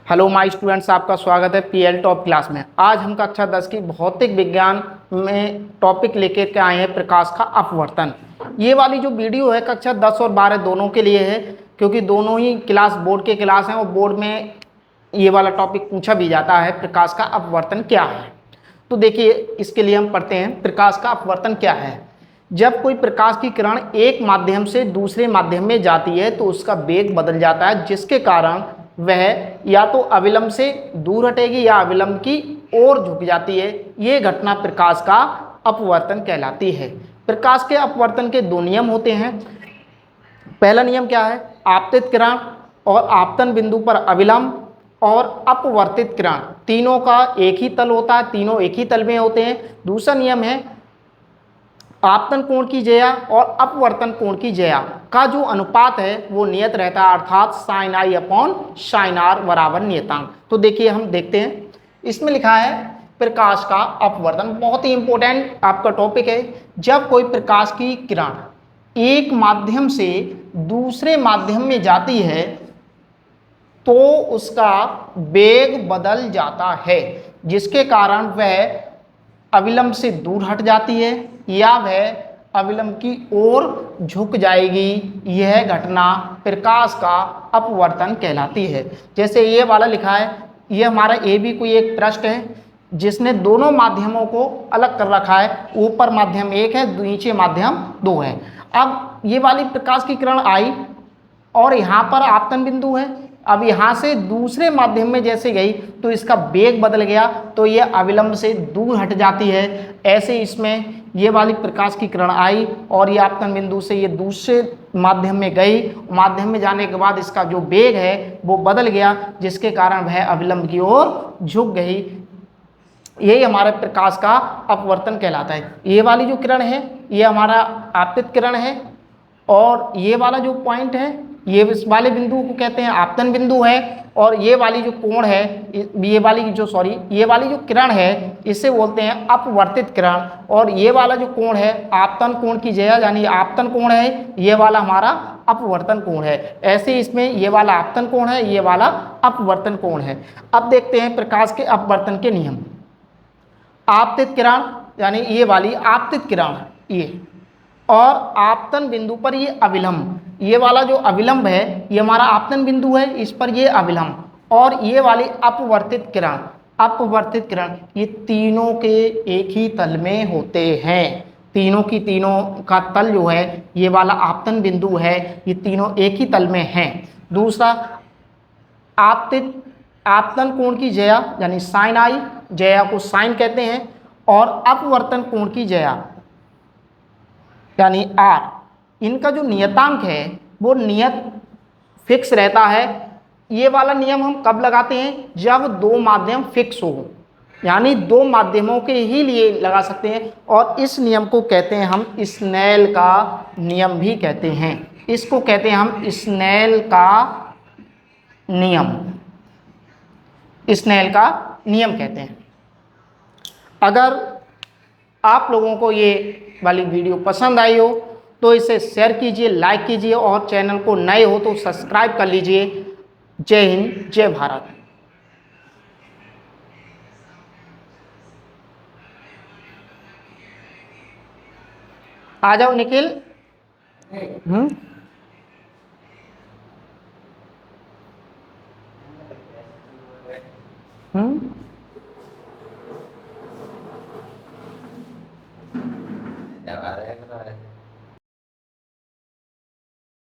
Hello my students, आपका स्वागत है पीएल टॉप क्लास में। आज हम कक्षा 10 की भौतिक विज्ञान में टॉपिक लेकर के आए हैं प्रकाश का अपवर्तन। ये वाली जो वीडियो है कक्षा 10 और 12 दोनों के लिए है, क्योंकि दोनों ही क्लास बोर्ड के क्लास हैं और बोर्ड में ये वाला टॉपिक पूछा भी जाता है, प्रकाश का अपवर्तन क्या है। तो देखिए, इसके लिए हम पढ़ते हैं प्रकाश का अपवर्तन क्या है। जब कोई प्रकाश की किरण एक माध्यम से दूसरे माध्यम में जाती है तो उसका वेग बदल जाता है, जिसके कारण वह या तो अविलंब से दूर हटेगी या अविलंब की ओर झुक जाती है। ये घटना प्रकाश का अपवर्तन कहलाती है। प्रकाश के अपवर्तन के दो नियम होते हैं। पहला नियम क्या है? आपतित किरण और आपतन बिंदु पर अविलंब और अपवर्तित किरण, तीनों का एक ही तल होता है, तीनों एक ही तल में होते हैं। दूसरा नियम है आपतन कोण की ज्या और अपवर्तन कोण की ज्या का जो अनुपात है वो नियत रहता है, अर्थात sine i upon sine r बराबर नियतांक। तो देखिए, हम देखते हैं, इसमें लिखा है प्रकाश का अपवर्तन। बहुत ही इंपॉर्टेंट आपका टॉपिक है। जब कोई प्रकाश की किरण एक माध्यम से दूसरे माध्यम में जाती है तो उसका वेग बदल जाता है, जिसके कारण वह अविलंब से दूर हट जाती है या वह अविलंब की ओर झुक जाएगी। यह घटना प्रकाश का अपवर्तन कहलाती है। जैसे ये वाला लिखा है, ये हमारा ए बी कोई एक पृष्ठ है जिसने दोनों माध्यमों को अलग कर रखा है। ऊपर माध्यम एक है, नीचे माध्यम दो है। अब ये वाली प्रकाश की किरण आई और यहाँ पर आपतन बिंदु है। अब यहाँ से दूसरे माध्यम में जैसे गई तो इसका वेग बदल गया, तो ये अविलंब से दूर हट जाती है। ऐसे इसमें ये वाली प्रकाश की किरण आई और ये आपतन बिंदु से ये दूसरे माध्यम में गई। माध्यम में जाने के बाद इसका जो वेग है वो बदल गया, जिसके कारण वह अविलंब की ओर झुक गई। यही हमारे प्रकाश का अपवर्तन कहलाता है। ये वाली जो किरण है ये हमारा आपतित किरण है और ये वाला जो पॉइंट है ये इस वाले बिंदु को कहते हैं आपतन बिंदु है। और ये वाली जो कोण है, ये वाली जो किरण है इसे बोलते हैं अपवर्तित किरण। और ये वाला जो कोण है आपतन कोण की ज्या, यानी आपतन कोण है, ये वाला हमारा अपवर्तन कोण है। ऐसे इसमें ये वाला आपतन कोण है, ये वाला अपवर्तन कोण है। अब देखते हैं प्रकाश के अपवर्तन के नियम। आपतित किरण यानी ये वाली आपतित किरण, ये और आपतन बिंदु पर ये अविलंब, ये वाला जो अविलंब है ये हमारा आपतन बिंदु है, इस पर ये अविलंब। और ये वाली अपवर्तित किरण ये तीनों के एक ही तल में होते हैं। तीनों का तल जो है ये वाला आपतन बिंदु है, ये तीनों एक ही तल में हैं। दूसरा, आपतन कोण की ज्या यानी साइन आई, ज्या को साइन कहते हैं, और अपवर्तन कोण की ज्या यानी आर, इनका जो नियतांक है वो नियत फिक्स रहता है। ये वाला नियम हम कब लगाते हैं? जब दो माध्यम फिक्स हो, यानी दो माध्यमों के ही लिए लगा सकते हैं। और इस नियम को कहते हैं हम स्नेल का नियम भी कहते हैं। इसको कहते हैं हम स्नेल का नियम कहते हैं। अगर आप लोगों को ये वाली वीडियो पसंद आई हो तो इसे शेयर कीजिए, लाइक कीजिए और चैनल को नए हो तो सब्सक्राइब कर लीजिए। जय हिंद, जय भारत। आ जाओ निखिल। आ रहा है